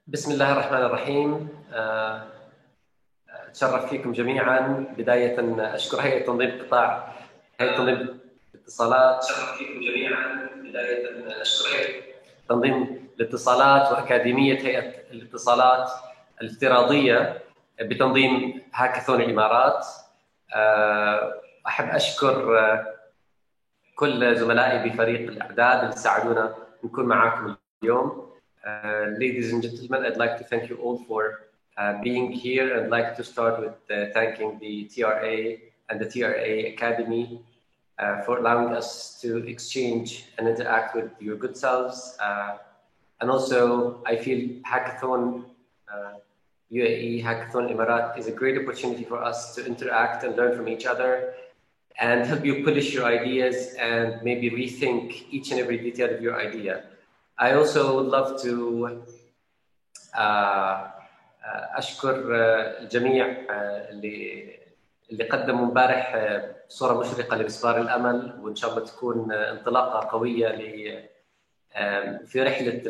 بسم الله الرحمن الرحيم. أتشرف فيكم جميعا. بداية أشكر هيئة تنظيم قطاع هيئة تنظيم الاتصالات. أتشرف فيكم جميعا. بداية أشكر هيئة تنظيم الاتصالات وأكاديمية هيئة الاتصالات الافتراضية بتنظيم هاكاثون الإمارات. أحب أشكر كل زملائي بفريق الإعداد اللي ساعدونا نكون معاكم اليوم. Ladies and gentlemen, I'd like to thank you all for being here. I'd like to start with thanking the TRA and the TRA Academy for allowing us to exchange and interact with your good selves. And also, I feel Hackathon UAE, Hackathon Emirat is a great opportunity for us to interact and learn from each other and help you polish your ideas and maybe rethink each and every detail of your idea. I also would love to أشكر الجميع اللي قدموا امبارح صورة مشرقة لمسبار الأمل، وإن شاء الله تكون انطلاقة قوية في رحلة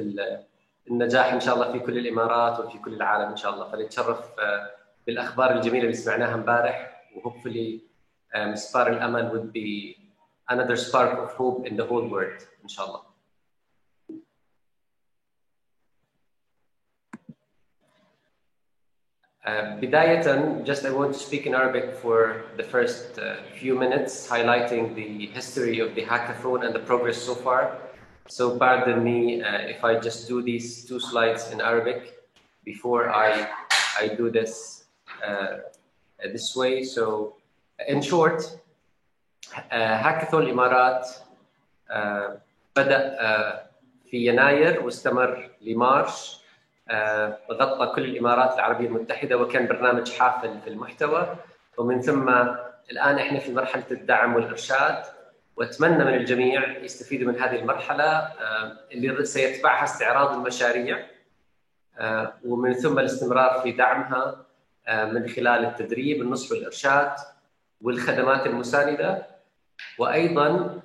النجاح إن شاء الله في كل الإمارات وفي كل العالم إن شاء الله. فنتشرف بالأخبار الجميلة اللي سمعناها امبارح، وhopefully مسبار الأمل would be another spark of hope in the whole world إن شاء الله. بداية, just I want to speak in Arabic for the first few minutes, highlighting the history of the hackathon and the progress so far. So pardon me if I just do these 2 slides in Arabic before I do this this way. So in short, hackathon الإمارات بدأ في يناير واستمر لمارش. غطى كل الإمارات العربية المتحدة وكان برنامج حافل في المحتوى، ومن ثم الآن إحنا في مرحلة الدعم والإرشاد، وأتمنى من الجميع يستفيدوا من هذه المرحلة اللي سيتبعها استعراض المشاريع ومن ثم الاستمرار في دعمها من خلال التدريب، النصح والإرشاد والخدمات المساندة، وأيضاً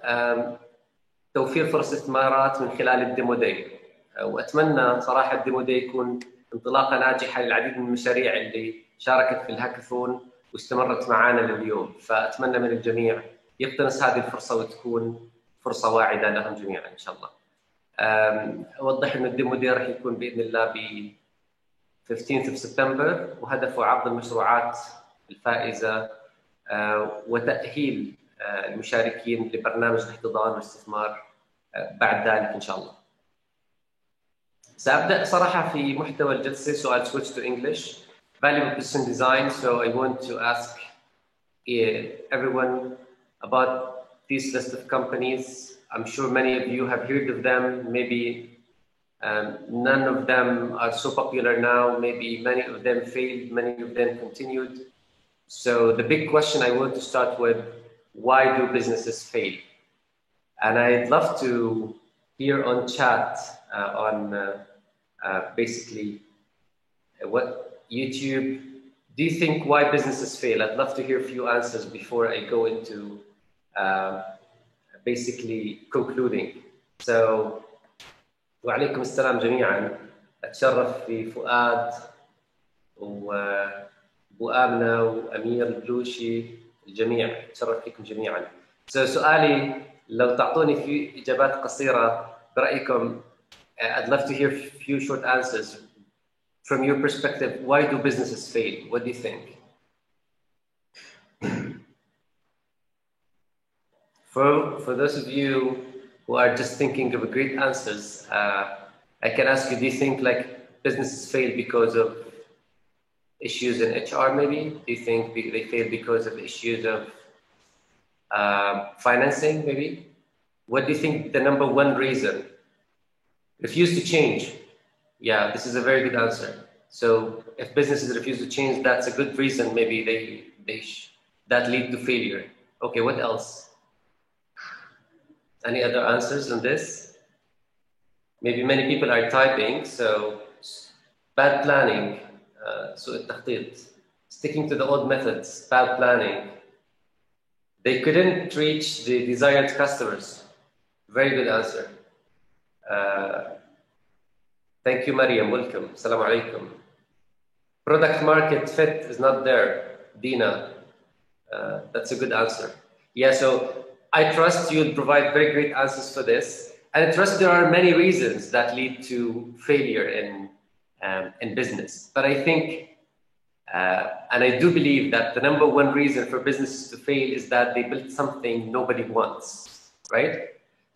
توفير فرص استثمارات من خلال الديمو داي. واتمنى صراحه الديمو داي يكون انطلاقه ناجحه للعديد من المشاريع اللي شاركت في الهاكاثون واستمرت معنا لليوم. فاتمنى من الجميع يقتنص هذه الفرصه وتكون فرصه واعده لهم جميعا ان شاء الله. اوضح ان الديمو داي راح يكون باذن الله ب 15 سبتمبر، وهدفه عرض المشروعات الفائزه وتاهيل المشاركين لبرنامج الاحتضان والاستثمار بعد ذلك ان شاء الله. سأبدأ صراحة في محتوى الجلسة. So I'll switch to English. Valuable Position Design. So I want to ask everyone about this list of companies. I'm sure many of you have heard of them. Maybe none of them are so popular now. Maybe many of them failed, many of them continued. So the big question I want to start with, why do businesses fail? And I'd love to hear on chat on basically what YouTube, do you think why businesses fail? I'd love to hear a few answers before I go into basically concluding. So وعليكم السلام جميعا. أتشرف في فؤاد وأبو آمنة وأمير البلوشي الجميع. أتشرف فيكم جميعا. So سؤالي لو تعطوني في إجابات قصيرة برأيكم, I'd love to hear a few short answers. From your perspective, why do businesses fail? What do you think? For those of you who are just thinking of great answers, I can ask you, do you think like businesses fail because of issues in HR maybe? Do you think they fail because of issues of financing maybe? What do you think the number 1 reason? Refuse to change. Yeah, this is a very good answer. So if businesses refuse to change, that's a good reason. Maybe that lead to failure. Okay, what else? Any other answers on this? Maybe many people are typing. So bad planning, سوء التخطيط, sticking to the old methods, bad planning. They couldn't reach the desired customers. Very good answer. Thank you, Mariam. Welcome. Assalamu alaikum. Product market fit is not there. Dina, that's a good answer. Yeah, so I trust you'll provide very great answers for this. And I trust there are many reasons that lead to failure in business. But I think, and I do believe that the number one reason for businesses to fail is that they built something nobody wants, right?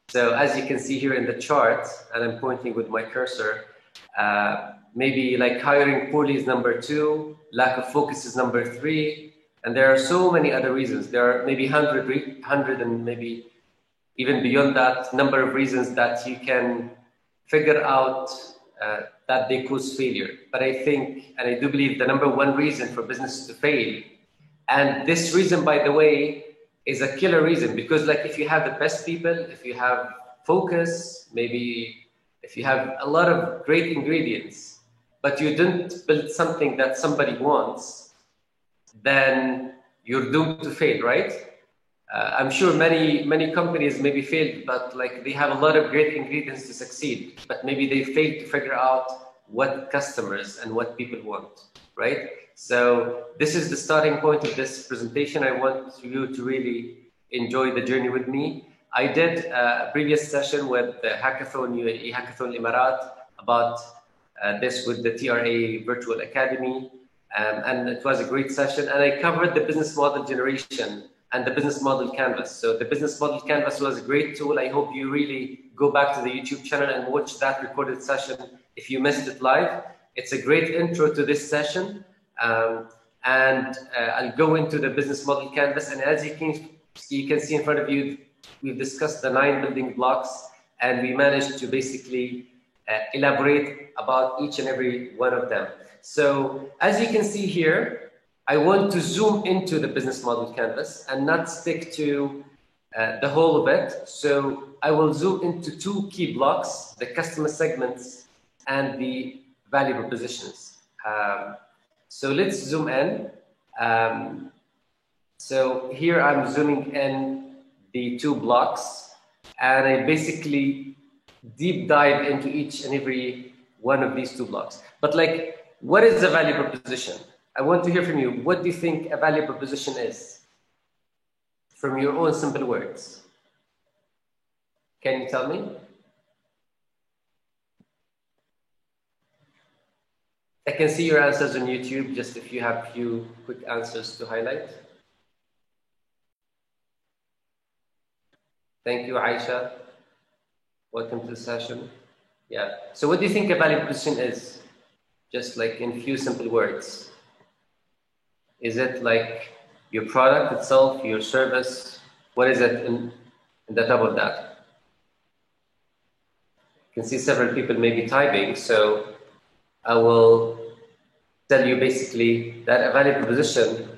So as you can see here in the chart, and I'm pointing with my cursor, maybe like hiring poorly is number 2, lack of focus is number 3, and there are so many other reasons. There are maybe 100 and maybe even beyond that number of reasons that you can figure out that they cause failure. But I think, and I do believe, the number one reason for businesses to fail, and this reason, by the way, is a killer reason, because like if you have the best people, if you have focus, maybe if you have a lot of great ingredients, but you didn't build something that somebody wants, then you're doomed to fail, right? I'm sure many companies maybe failed, but like they have a lot of great ingredients to succeed, but maybe they failed to figure out what customers and what people want, right? So this is the starting point of this presentation. I want you to really enjoy the journey with me. I did a previous session with the Hackathon UAE, Hackathon Emirat, about this with the TRA Virtual Academy, and it was a great session. And I covered the business model generation and the business model canvas. So the business model canvas was a great tool. I hope you really go back to the YouTube channel and watch that recorded session if you missed it live. It's a great intro to this session. I'll go into the business model canvas. And as you can see in front of you, we've discussed the 9 building blocks, and we managed to basically elaborate about each and every one of them. So as you can see here, I want to zoom into the business model canvas and not stick to the whole of it. So I will zoom into 2 key blocks, the customer segments and the value propositions. So let's zoom in. So here I'm zooming in the 2 blocks, and I basically deep dive into each and every one of these 2 blocks. But like, what is a value proposition? I want to hear from you. What do you think a value proposition is? From your own simple words. Can you tell me? I can see your answers on YouTube, just if you have a few quick answers to highlight. Thank you, Aisha. Welcome to the session. Yeah. So what do you think a value proposition is? Just like in few simple words. Is it like your product itself, your service? What is it in the top of that? You can see several people maybe typing, so I will tell you basically that a value proposition,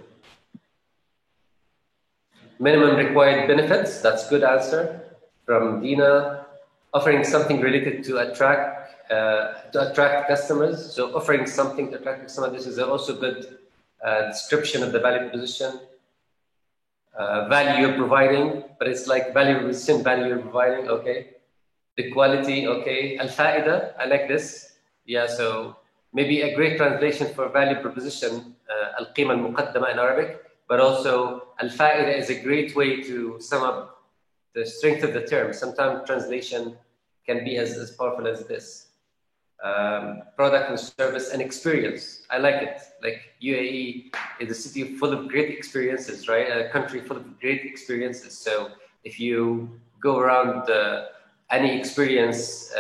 minimum required benefits, that's good answer from Dina. Offering something related to attract customers. So offering something to attract customers, this is also good description of the value proposition. Value you're providing, but it's like value proposition, value you're providing, okay. The quality, okay. Al-Fa'ida, I like this. Yeah, so maybe a great translation for value proposition, Al-Qima Al-Muqaddama in Arabic, but also Al-Fa'ida is a great way to sum up the strength of the term. Sometimes translation can be as powerful as this. Product and service and experience. I like it. Like UAE is a city full of great experiences, right? A country full of great experiences. So if you go around any experience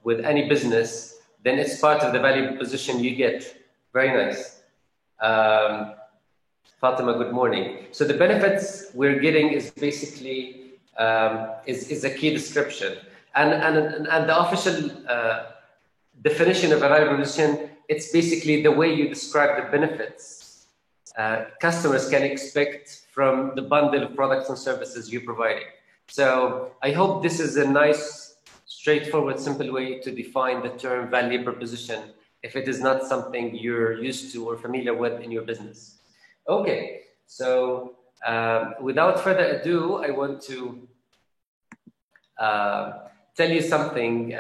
with any business, then it's part of the value proposition you get. Very nice. Fatima, good morning. So the benefits we're getting is basically is a key description, and the official definition of a value proposition, it's basically the way you describe the benefits customers can expect from the bundle of products and services you're providing. So I hope this is a nice, straightforward, simple way to define the term value proposition if it is not something you're used to or familiar with in your business. Okay, so without further ado, I want to tell you something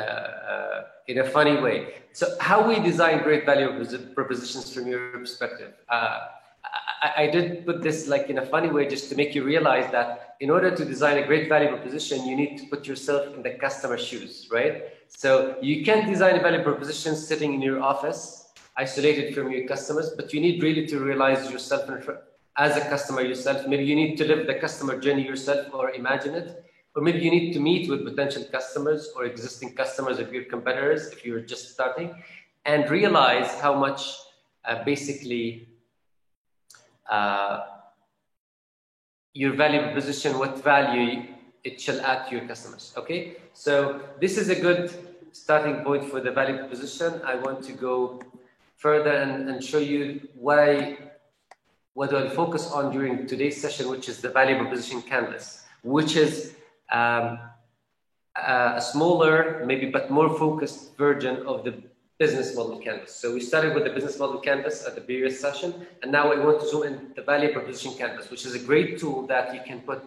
in a funny way. So how we design great value propositions from your perspective. I did put this like in a funny way just to make you realize that in order to design a great value proposition, you need to put yourself in the customer's shoes, right? So you can't design a value proposition sitting in your office, isolated from your customers, but you need really to realize yourself as a customer yourself. Maybe you need to live the customer journey yourself or imagine it. Or maybe you need to meet with potential customers or existing customers of your competitors if you're just starting, and realize how much basically your value proposition, what value it shall add to your customers. Okay, so this is a good starting point for the value proposition. I want to go further and show you what I'll focus on during today's session, which is the value proposition canvas, which is a smaller, maybe but more focused version of the business model canvas. So we started with the business model canvas at the previous session, and now we want to zoom in the value proposition canvas, which is a great tool that you can put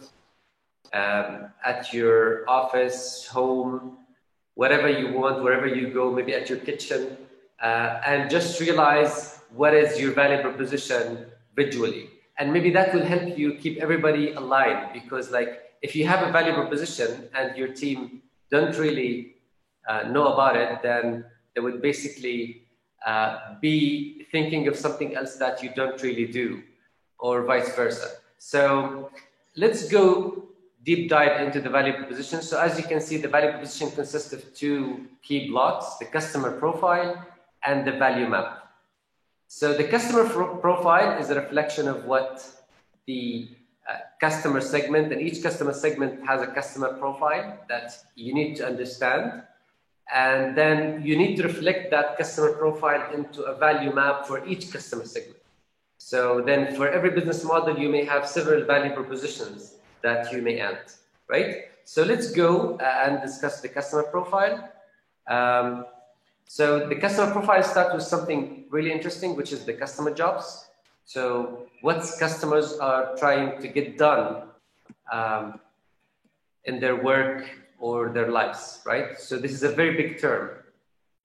at your office, home, wherever you want, wherever you go, maybe at your kitchen, and just realize what is your value proposition visually. And maybe that will help you keep everybody aligned, because like if you have a value proposition and your team don't really know about it, then they would basically be thinking of something else that you don't really do, or vice versa. So let's go deep dive into the value proposition. So as you can see, the value proposition consists of two key blocks: the customer profile and the value map. So the customer profile is a reflection of what the customer segment, and each customer segment has a customer profile that you need to understand. And then you need to reflect that customer profile into a value map for each customer segment. So then for every business model, you may have several value propositions that you may add, right? So let's go and discuss the customer profile. So the customer profile starts with something really interesting, which is the customer jobs. So what customers are trying to get done in their work or their lives, right? So this is a very big term.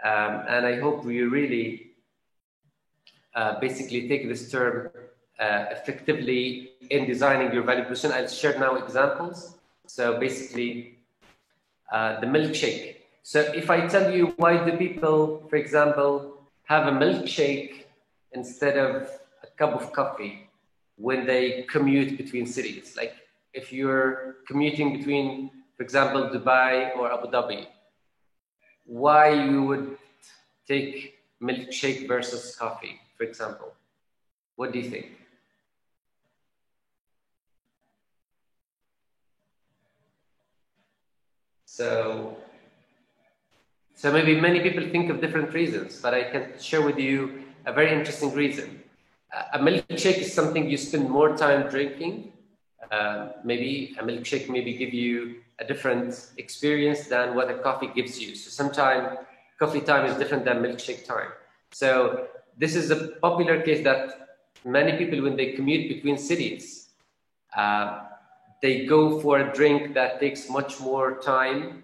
And I hope you really basically take this term effectively in designing your value proposition. I'll share now examples. So basically, the milkshake. So if I tell you, why do people, for example, have a milkshake instead of a cup of coffee when they commute between cities? Like if you're commuting between, for example, Dubai or Abu Dhabi, why you would take milkshake versus coffee, for example? What do you think? So maybe many people think of different reasons, but I can share with you a very interesting reason. A milkshake is something you spend more time drinking. Maybe a milkshake maybe give you a different experience than what a coffee gives you. So sometimes coffee time is different than milkshake time. So this is a popular case that many people, when they commute between cities, they go for a drink that takes much more time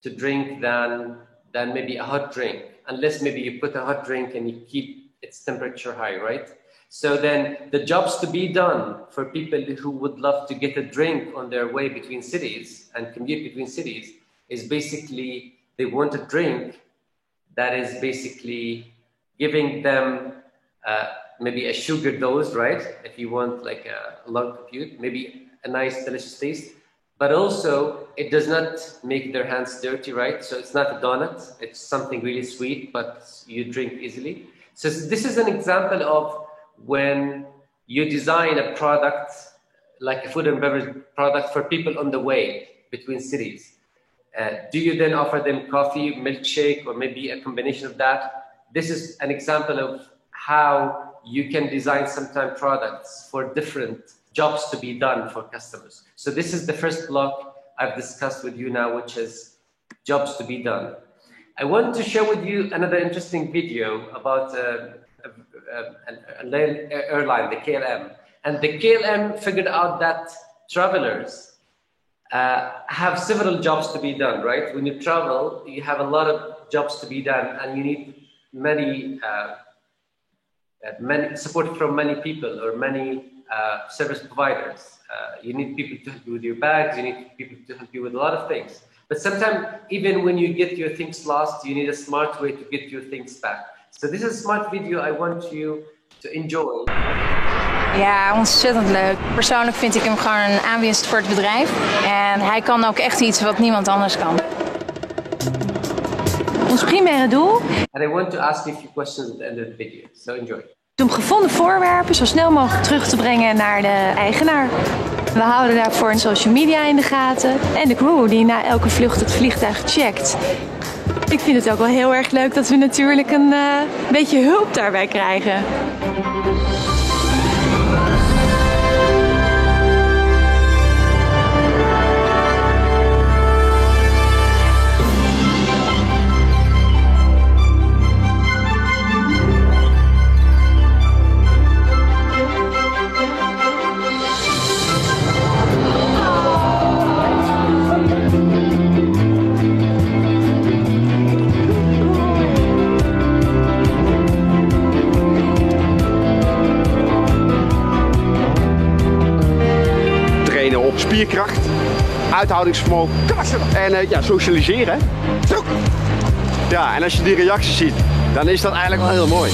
to drink than maybe a hot drink, unless maybe you put a hot drink and you keep its temperature high, right? So then the jobs to be done for people who would love to get a drink on their way between cities and commute between cities is basically, they want a drink that is basically giving them maybe a sugar dose, right? If you want like a long commute, maybe a nice, delicious taste, but also it does not make their hands dirty, right? So it's not a donut, it's something really sweet, but you drink easily. So this is an example of when you design a product, like a food and beverage product for people on the way between cities. Do you then offer them coffee, milkshake, or maybe a combination of that? This is an example of how you can design sometimes products for different jobs to be done for customers. So this is the first block I've discussed with you now, which is jobs to be done. I want to share with you another interesting video about an airline, the KLM. And the KLM figured out that travelers have several jobs to be done, right? When you travel, you have a lot of jobs to be done, and you need many support from many people or many service providers. You need people to help you with your bags, you need people to help you with a lot of things. But sometimes, even when you get your things lost, you need a smart way to get your things back. So this is a smart video I want you to enjoy. Ja, ontzettend leuk. Persoonlijk vind ik hem gewoon een aanwinst voor het bedrijf. En hij kan ook echt iets wat niemand anders kan. Ons primaire doel... And I want to ask you a few questions at the end of the video. So enjoy. Om gevonden voorwerpen zo snel mogelijk terug te brengen naar de eigenaar. We houden daarvoor een social media in de gaten. En de crew die na elke vlucht het vliegtuig checkt. Ik vind het ook wel heel erg leuk dat we natuurlijk een beetje hulp daarbij krijgen. Spierkracht, uithoudingsvermogen en ja, socialiseren. Ja, en als je die reacties ziet, dan is dat eigenlijk wel heel mooi.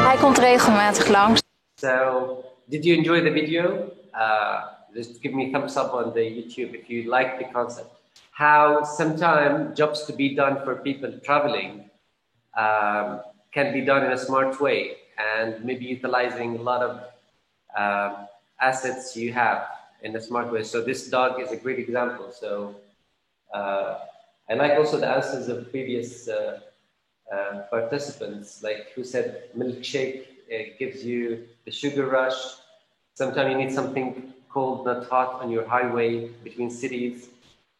Hij komt regelmatig langs. So, did you enjoy the video? Just give me a thumbs up on the YouTube if you like the concept. How sometimes jobs to be done for people traveling can be done in a smart way and maybe utilizing a lot of assets you have in a smart way. So this dog is a great example. So I like also the answers of previous participants, like who said milkshake gives you the sugar rush. Sometimes you need something cold, not hot, on your highway between cities.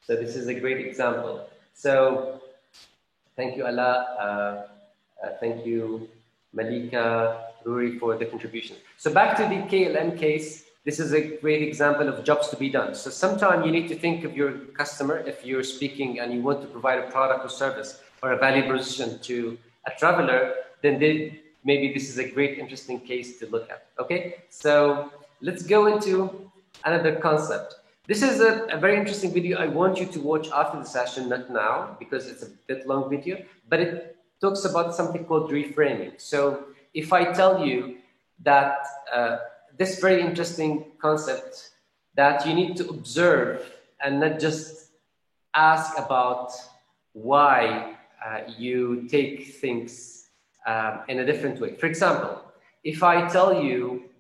So this is a great example. So thank you, Ala. Thank you, Malika, Ruri, for the contribution. So back to the KLM case, this is a great example of jobs to be done. So sometimes you need to think of your customer if you're speaking and you want to provide a product or service or a value proposition to a traveler, then maybe this is a great, interesting case to look at. Okay, so let's go into another concept. This is a very interesting video I want you to watch after the session, not now, because it's a bit long video, but it talks about something called reframing. So if I tell you that this very interesting concept that you need to observe and not just ask about why you take things in a different way. For example, if I tell you,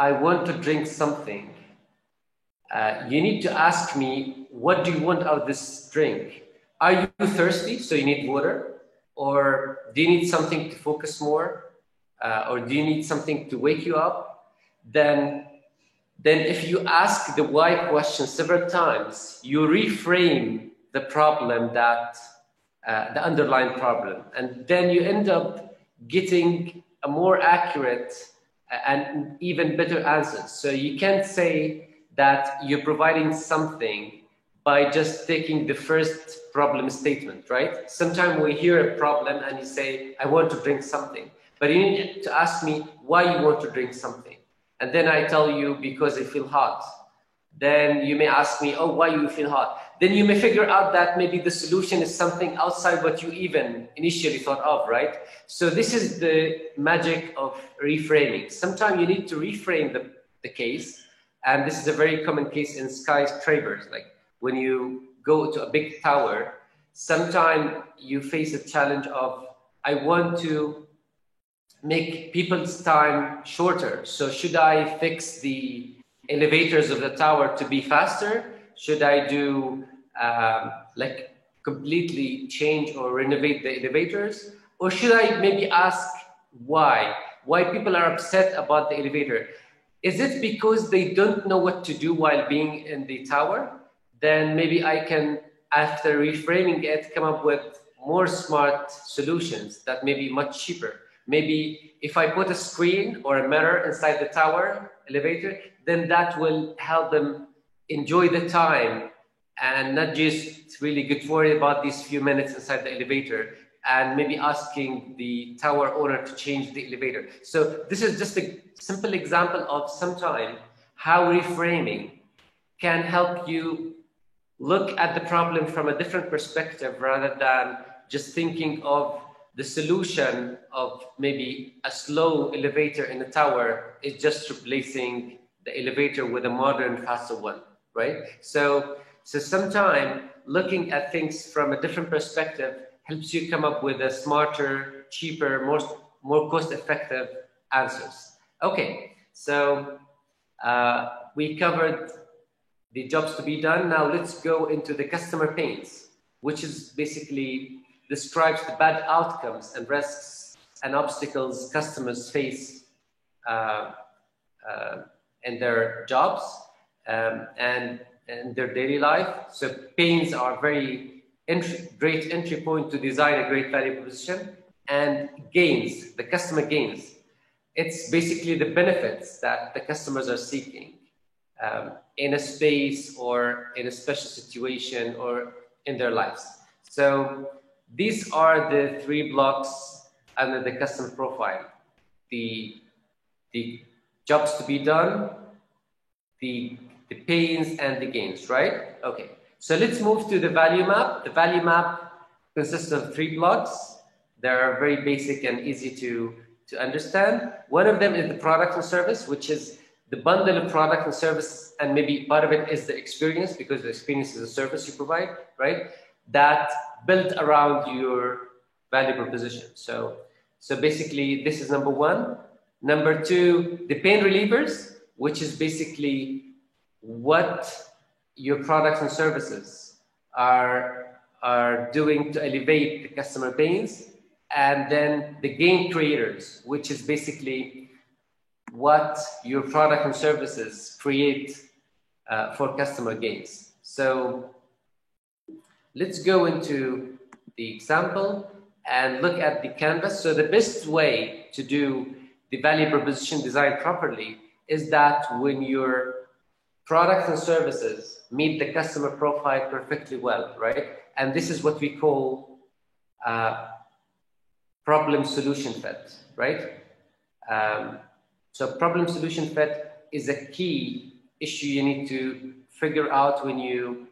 I want to drink something, you need to ask me, what do you want out of this drink? Are you thirsty, so you need water? Or do you need something to focus more? Or do you need something to wake you up? Then if you ask the why question several times, you reframe the problem that, the underlying problem. And then you end up getting a more accurate and even better answers. So you can't say that you're providing something by just taking the first problem statement, right? Sometimes we hear a problem and you say, I want to drink something, but you need to ask me why you want to drink something. And then I tell you, because I feel hot. Then you may ask me, oh, why you feel hot? Then you may figure out that maybe the solution is something outside what you even initially thought of, right? So this is the magic of reframing. Sometimes you need to reframe the case. And this is a very common case in skyscrapers. Like when you go to a big tower, sometimes you face a challenge of, I want to make people's time shorter. So should I fix the elevators of the tower to be faster? Should I do like completely change or renovate the elevators? Or should I maybe ask why people are upset about the elevator? Is it because they don't know what to do while being in the tower? Then maybe I can after reframing it, come up with more smart solutions that may be much cheaper. Maybe if I put a screen or a mirror inside the tower elevator, then that will help them enjoy the time and not just really get worried about these few minutes inside the elevator and maybe asking the tower owner to change the elevator. So this is just a simple example of sometimes how reframing can help you look at the problem from a different perspective rather than just thinking of the solution of maybe a slow elevator in a tower is just replacing the elevator with a modern, faster one, right? So sometimes looking at things from a different perspective helps you come up with a smarter, cheaper, more cost-effective answers. Okay, so we covered the jobs to be done. Now let's go into the customer pains, which is basically describes the bad outcomes and risks and obstacles customers face in their jobs and their daily life. So pains are very great entry point to design a great value proposition. And gains, the customer gains, it's basically the benefits that the customers are seeking in a space or in a special situation or in their lives. So these are the 3 blocks under the customer profile: the jobs to be done, the pains, and the gains, right? Okay, so let's move to the value map. The value map consists of 3 blocks. They are very basic and easy to understand. One of them is the product and service, which is the bundle of product and service, and maybe part of it is the experience, because the experience is a service you provide, right? That built around your value proposition. So basically this is number 1. Number 2, the pain relievers, which is basically what your products and services are doing to elevate the customer pains. And then the gain creators, which is basically what your product and services create for customer gains. So let's go into the example and look at the canvas. So the best way to do the value proposition design properly is that when your products and services meet the customer profile perfectly well, right? And this is what we call problem solution fit, right? So problem solution fit is a key issue you need to figure out when you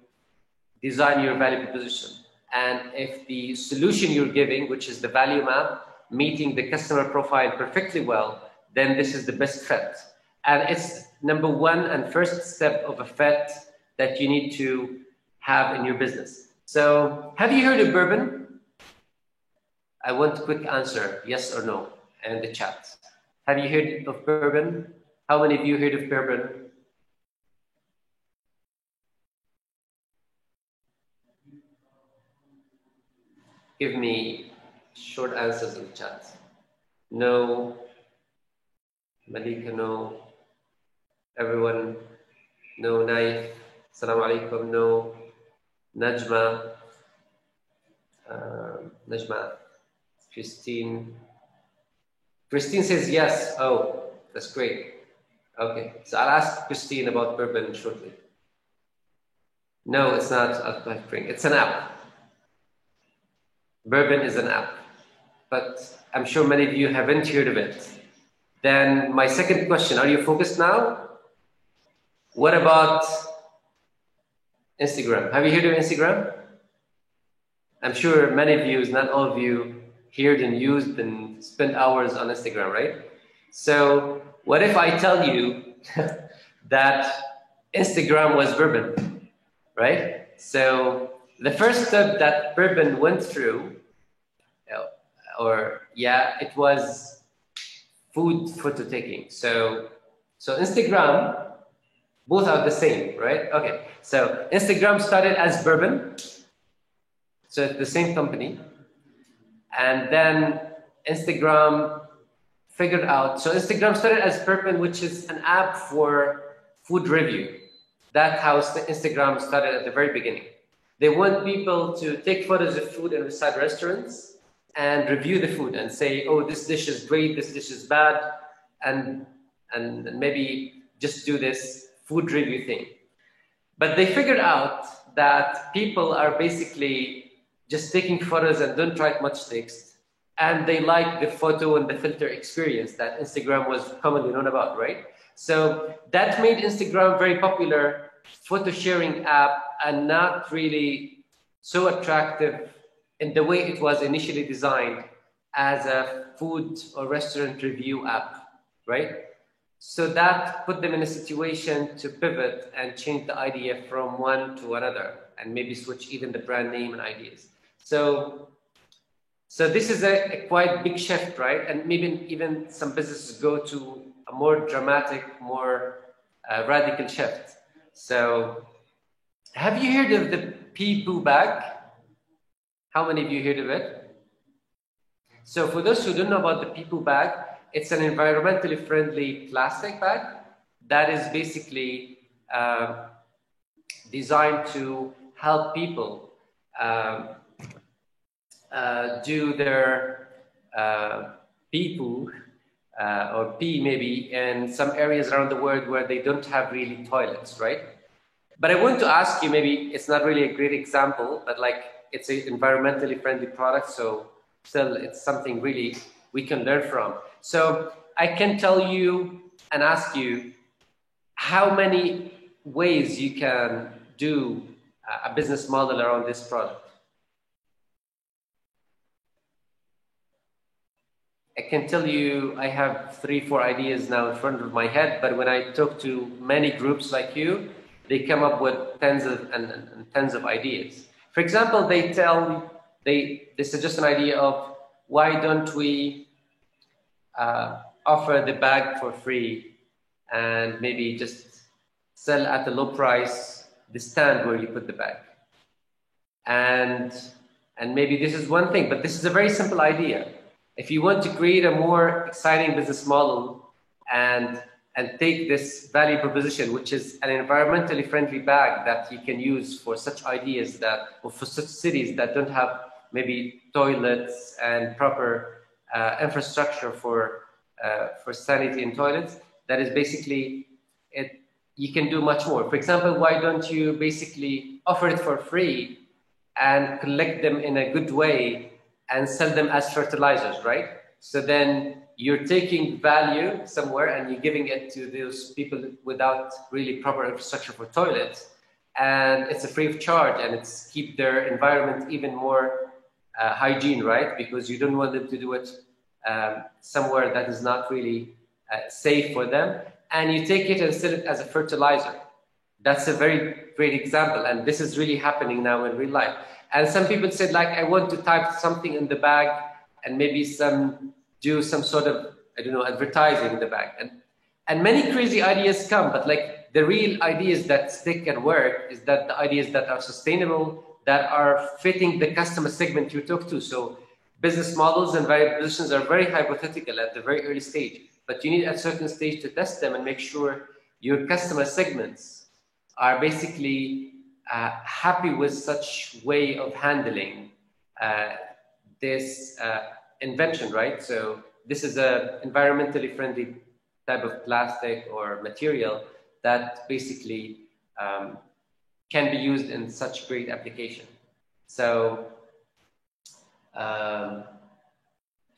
design your value proposition. And if the solution you're giving, which is the value map, meeting the customer profile perfectly well, then this is the best fit. And it's number 1 and first step of a fit that you need to have in your business. So have you heard of bourbon? I want a quick answer, yes or no, in the chat. Have you heard of bourbon? How many of you heard of bourbon? Give me short answers in the chat. No. Malika, no. Everyone, no. Naif, Assalamu alaikum, no. Najma, Christine says yes. Oh, that's great. Okay, so I'll ask Christine about bourbon shortly. No, it's not alcoholic drink. It's an app. Bourbon is an app, but I'm sure many of you haven't heard of it. Then my second question, are you focused now? What about Instagram? Have you heard of Instagram? I'm sure many of you, not all of you, heard and used and spent hours on Instagram, right? So what if I tell you that Instagram was bourbon, right? So the first step that bourbon went through, it was food photo taking. So Instagram, both are the same, right? Okay, so Instagram started as bourbon. So it's the same company. And then Instagram figured out, so Instagram started as bourbon, which is an app for food review. That's how Instagram started at the very beginning. They want people to take photos of food inside restaurants and review the food and say, oh, this dish is great, this dish is bad, and maybe just do this food review thing. But they figured out that people are basically just taking photos and don't write much text, and they like the photo and the filter experience that Instagram was commonly known about, right? So that made Instagram very popular photo sharing app and not really so attractive in the way it was initially designed as a food or restaurant review app, right? So that put them in a situation to pivot and change the idea from one to another and maybe switch even the brand name and ideas. So this is a quite big shift, right? And maybe even some businesses go to a more dramatic, more radical shift. So have you heard of the Peepoo bag? How many of you heard of it? So for those who don't know about the Peepoo bag, it's an environmentally friendly plastic bag that is basically designed to help people do their pee-poo or pee maybe in some areas around the world where they don't have really toilets, right? But I want to ask you, maybe it's not really a great example, but like it's an environmentally friendly product, so still it's something really we can learn from. So I can tell you and ask you how many ways you can do a business model around this product. I can tell you I have 3-4 ideas now in front of my head, but when I talk to many groups like you, they come up with tens of ideas. For example, they suggest an idea of why don't we offer the bag for free and maybe just sell at a low price the stand where you put the bag. And maybe this is one thing, but this is a very simple idea. If you want to create a more exciting business model and take this value proposition, which is an environmentally friendly bag that you can use for such ideas or for such cities that don't have maybe toilets and proper infrastructure for sanity in toilets, that is basically it. You can do much more. For example, why don't you basically offer it for free and collect them in a good way and sell them as fertilizers, right? So then you're taking value somewhere and you're giving it to those people without really proper infrastructure for toilets, and it's a free of charge, and it's keep their environment even more hygiene, right? Because you don't want them to do it somewhere that is not really safe for them, and you take it and sell it as a fertilizer. That's a very great example, and this is really happening now in real life. And some people said, like, I want to type something in the bag and maybe do some sort of, I don't know, advertising in the bag. And many crazy ideas come, but like the real ideas that stick and work is that the ideas that are sustainable, that are fitting the customer segment you talk to. So business models and value propositions are very hypothetical at the very early stage, but you need at a certain stage to test them and make sure your customer segments are basically happy with such way of handling this invention, right? So this is a environmentally friendly type of plastic or material that basically can be used in such great application. So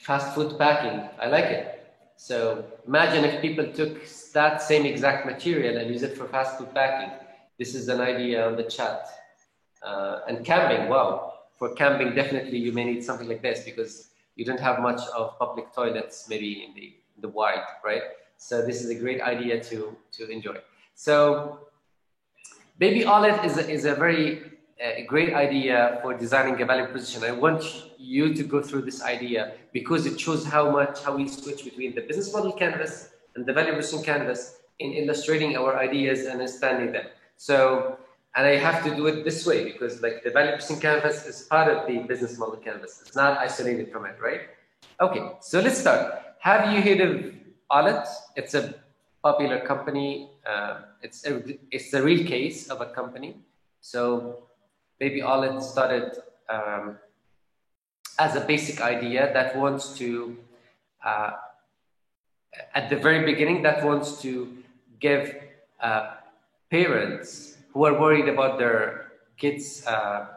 fast food packing, I like it. So imagine if people took that same exact material and use it for fast food packing. This is an idea on the chat. And camping, wow. For camping, definitely you may need something like this because you don't have much of public toilets maybe in the wild, right? So this is a great idea to enjoy. So Baby OLED is a very great idea for designing a value proposition. I want you to go through this idea because it shows how we switch between the business model canvas and the value proposition canvas in illustrating our ideas and understanding them. So, and I have to do it this way because like the value proposition canvas is part of the business model canvas. It's not isolated from it, right? Okay, so let's start. Have you heard of OLED? It's a popular company. It's a real case of a company. So Baby Alet started as a basic idea that wants to, at the very beginning, that wants to give parents who are worried about their kids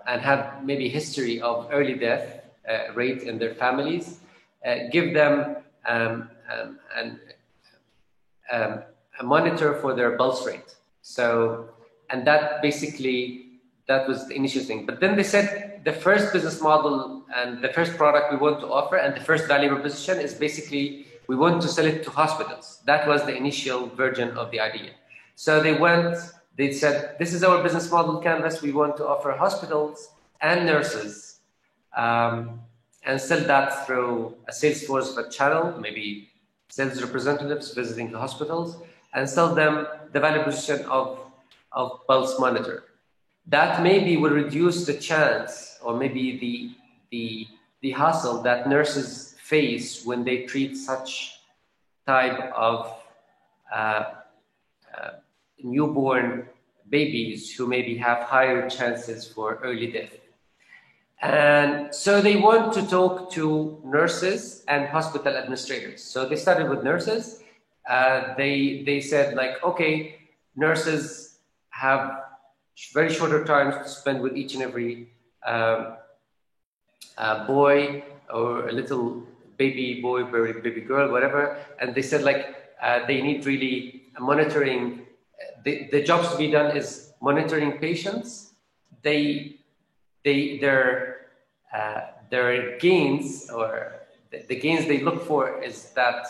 and have maybe history of early death rate in their families, give them a monitor for their pulse rate. So, and that basically, that was the initial thing. But then they said the first business model and the first product we want to offer and the first value proposition is basically we want to sell it to hospitals. That was the initial version of the idea. So they said, this is our business model canvas. We want to offer hospitals and nurses and sell that through a sales force of a channel, maybe sales representatives visiting the hospitals, and sell them the value proposition of pulse monitor. That maybe will reduce the chance or maybe the hassle that nurses face when they treat such type of newborn babies who maybe have higher chances for early death. And so they want to talk to nurses and hospital administrators. So they started with nurses. They said like, okay, nurses have very shorter times to spend with each and every boy or a little baby boy, baby girl, whatever. And they said like, they need really monitoring. The jobs to be done is monitoring patients. Their gains or the gains they look for is that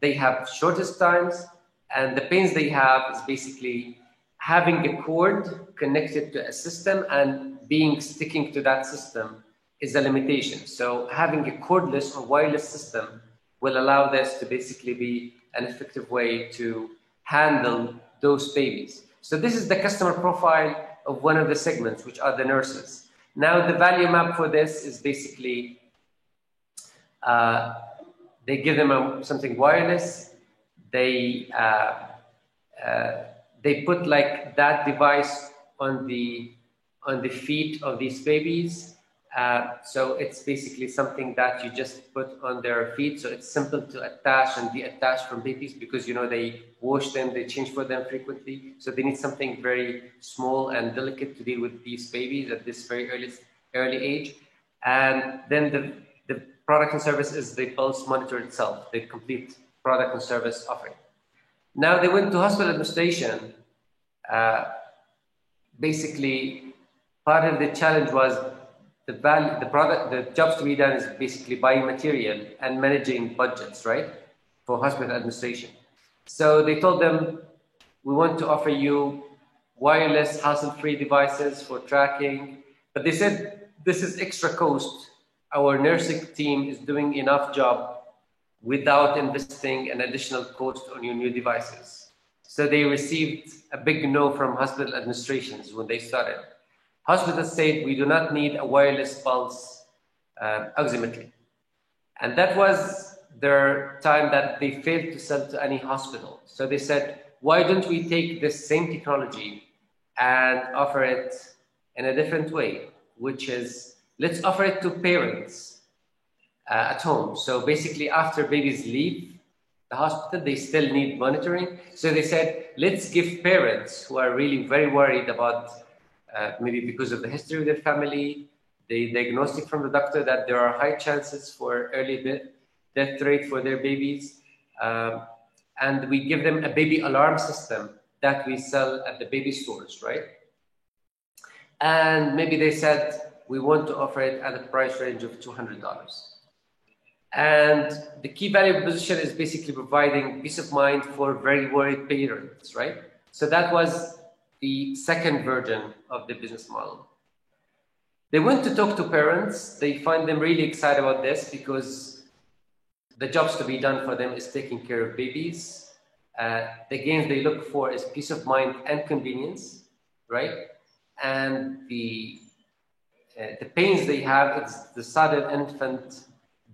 they have shortest times, and the pains they have is basically having a cord connected to a system and sticking to that system is a limitation. So having a cordless or wireless system will allow this to basically be an effective way to handle those babies. So this is the customer profile of one of the segments, which are the nurses. Now the value map for this is basically, they give them something wireless. They put like that device on the feet of these babies. So it's basically something that you just put on their feet. So it's simple to attach and deattach from babies because, you know, they wash them, they change for them frequently. So they need something very small and delicate to deal with these babies at this very early age. And then the product and service is the pulse monitor itself, the complete product and service offering. Now they went to hospital administration. Basically, part of the challenge was the jobs to be done is basically buying material and managing budgets, right? For hospital administration. So they told them, we want to offer you wireless, hassle-free devices for tracking. But they said, this is extra cost. Our nursing team is doing enough job without investing an additional cost on your new devices. So they received a big no from hospital administrations when they started. Hospitals said, we do not need a wireless pulse oximetry. And that was their time that they failed to sell to any hospital. So they said, why don't we take this same technology and offer it in a different way, which is, let's offer it to parents at home. So basically after babies leave the hospital, they still need monitoring. So they said, let's give parents who are really very worried about maybe because of the history of their family, the diagnostic from the doctor that there are high chances for early death rate for their babies. And we give them a baby alarm system that we sell at the baby stores, right? And maybe they said, we want to offer it at a price range of $200. And the key value proposition is basically providing peace of mind for very worried parents, right? So that was the second version of the business model. They went to talk to parents. They find them really excited about this because the jobs to be done for them is taking care of babies. The gains they look for is peace of mind and convenience, right? And the pains they have, it's the sudden infant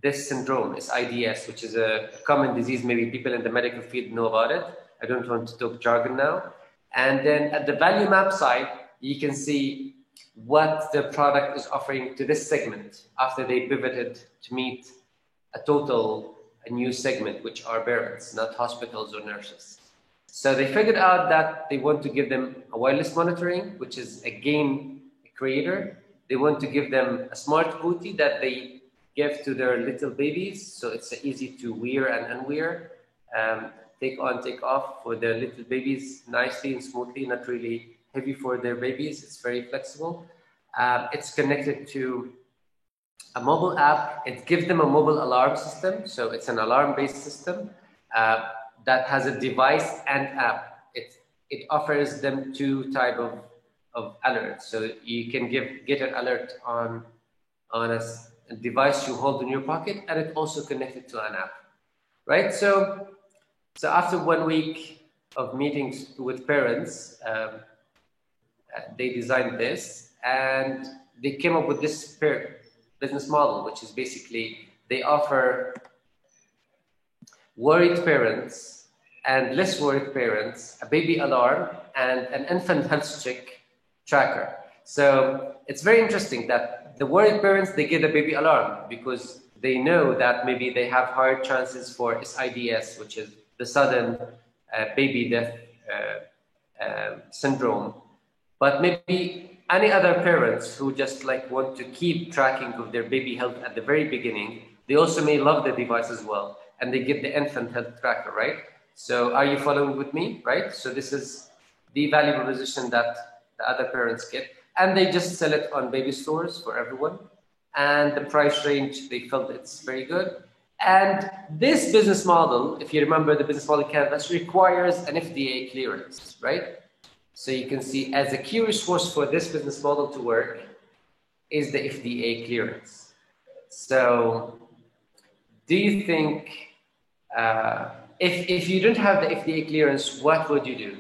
death syndrome, is IDS, which is a common disease. Maybe people in the medical field know about it. I don't want to talk jargon now. And then at the value map side, you can see what the product is offering to this segment after they pivoted to meet a new segment, which are parents, not hospitals or nurses. So they figured out that they want to give them a wireless monitoring, which is a game creator. They want to give them a smart booty that they give to their little babies. So it's easy to wear and unwear, take on, take off for their little babies nicely and smoothly, not really heavy for their babies. It's very flexible. It's connected to a mobile app. It gives them a mobile alarm system. So it's an alarm-based system that has a device and app. It offers them two type of alerts. So you can get an alert on a device you hold in your pocket, and it also connected to an app, right? So after 1 week of meetings with parents, they designed this, and they came up with this business model, which is basically they offer worried parents and less worried parents a baby alarm and an infant health check tracker. So it's very interesting that the worried parents, they get a baby alarm because they know that maybe they have higher chances for SIDS, which is the sudden baby death syndrome. But maybe any other parents who just like want to keep tracking of their baby health at the very beginning, they also may love the device as well, and they get the infant health tracker, right? So are you following with me, right? So this is the value proposition that the other parents get, and they just sell it on baby stores for everyone. And the price range, they felt it's very good. And this business model, if you remember the business model canvas, requires an FDA clearance, right? So you can see as a key resource for this business model to work is the FDA clearance. So do you think, if you don't have the FDA clearance, what would you do?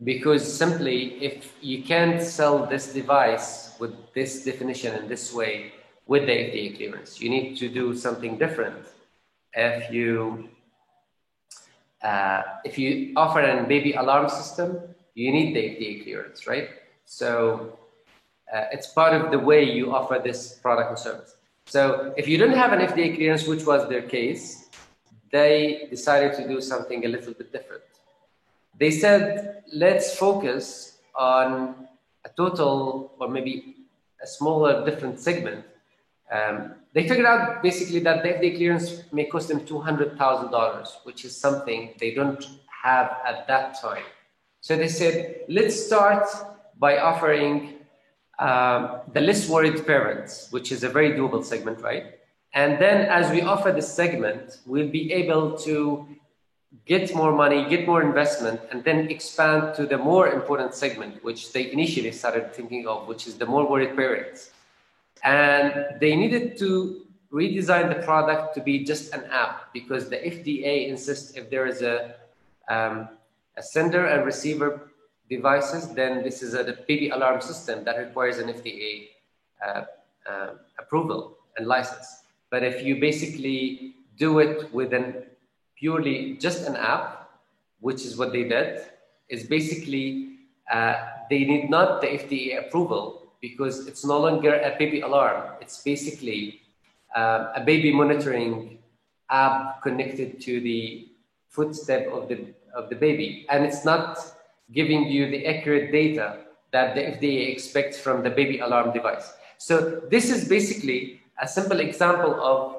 Because simply, if you can't sell this device with this definition in this way with the FDA clearance, you need to do something different. If you offer a baby alarm system, you need the FDA clearance, right? So it's part of the way you offer this product and service. So if you don't have an FDA clearance, which was their case, they decided to do something a little bit different. They said, let's focus on a total or maybe a smaller different segment. They figured out basically that the FDA clearance may cost them $200,000, which is something they don't have at that time. So they said, let's start by offering the less worried parents, which is a very doable segment, right? And then as we offer this segment, we'll be able to get more money, get more investment, and then expand to the more important segment, which they initially started thinking of, which is the more worried parents. And they needed to redesign the product to be just an app because the FDA insists if there is a sender and receiver devices, then this is a baby alarm system that requires an FDA approval and license. But if you basically do it with an purely just an app, which is what they did, is basically they need not the FDA approval because it's no longer a baby alarm. It's basically a baby monitoring app connected to the footstep of the baby, and it's not giving you the accurate data that the FDA expects from the baby alarm device. So this is basically a simple example of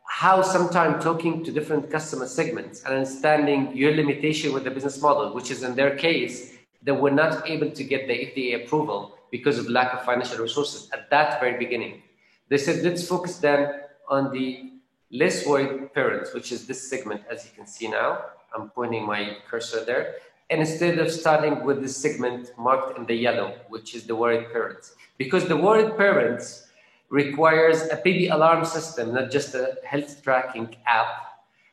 how sometimes talking to different customer segments and understanding your limitation with the business model, which is in their case, they were not able to get the FDA approval because of lack of financial resources at that very beginning. They said, let's focus then on the less worried parents, which is this segment, as you can see now. I'm pointing my cursor there. And instead of starting with this segment marked in the yellow, which is the worried parents, because the worried parents requires a baby alarm system, not just a health tracking app,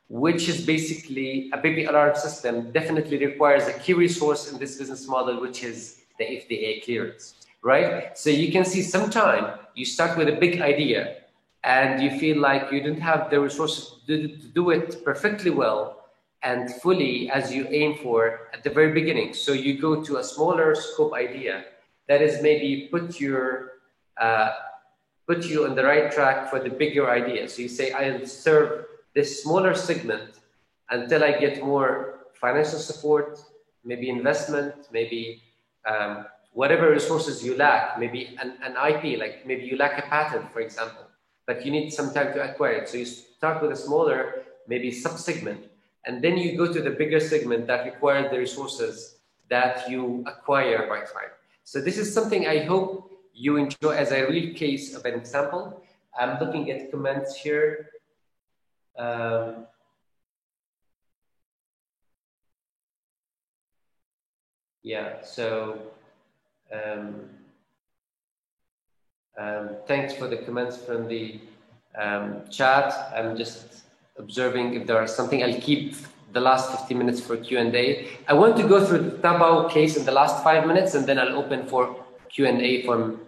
which is basically a baby alarm system definitely requires a key resource in this business model, which is the FDA clearance, right? So you can see sometime you start with a big idea and you feel like you don't have the resources to do it perfectly well. and fully as you aim for at the very beginning. So you go to a smaller scope idea that is maybe put you on the right track for the bigger idea. So you say, I'll serve this smaller segment until I get more financial support, maybe investment, maybe whatever resources you lack, maybe an IP, like maybe you lack a patent, for example, but you need some time to acquire it. So you start with a smaller, maybe sub-segment, and then you go to the bigger segment that requires the resources that you acquire by time. So this is something I hope you enjoy as a real case of an example. I'm looking at comments here. Yeah, so thanks for the comments from the chat. I'm just observing if there is something. I'll keep the last 15 minutes for Q&A. I want to go through the Taobao case in the last 5 minutes, and then I'll open for Q&A from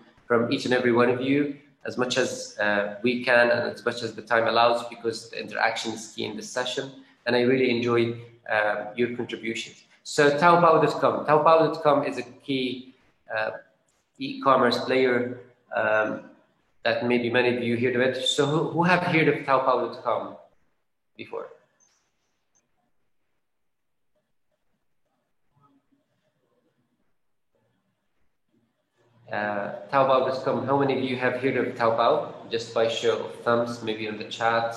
each and every one of you as much as we can and as much as the time allows, because the interaction is key in this session, and I really enjoyed your contributions. So Taobao.com. Taobao.com is a key e-commerce player that maybe many of you heard of it. So who have heard of Taobao.com before? Taobao.com, how many of you have heard of Taobao? Just by show of thumbs, maybe in the chat.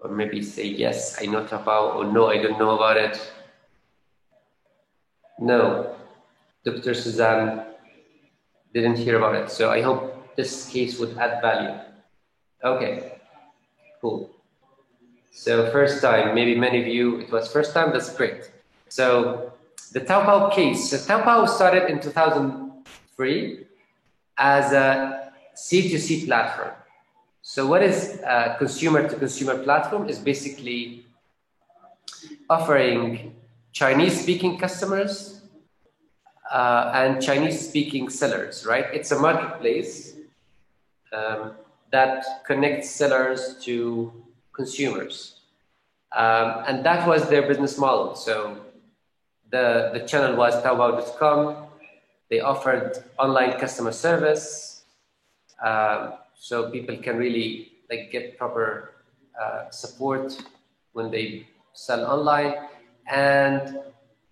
Or maybe say, yes, I know Taobao, or no, I don't know about it. No, Dr. Suzanne didn't hear about it. So I hope this case would add value. Okay, cool. So first time, maybe many of you, it was first time, that's great. So the Taobao case. So Taobao started in 2003 as a C2C platform. So what is a consumer-to-consumer platform? Is basically offering Chinese-speaking customers and Chinese-speaking sellers, right? It's a marketplace that connects sellers to consumers. And that was their business model. So the channel was Taobao.com. They offered online customer service. So people can really get proper support when they sell online. And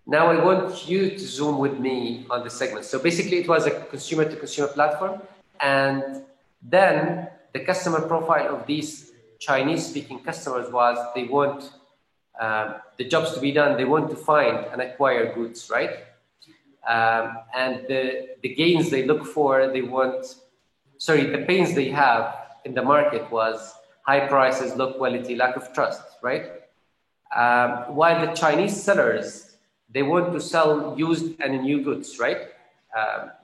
now I want you to zoom with me on the segment. So basically it was a consumer-to-consumer platform. And then the customer profile of these Chinese-speaking customers was they want the jobs to be done. They want to find and acquire goods, right? And the gains they look for, the pains they have in the market was high prices, low quality, lack of trust, right? While the Chinese sellers, they want to sell used and new goods, right?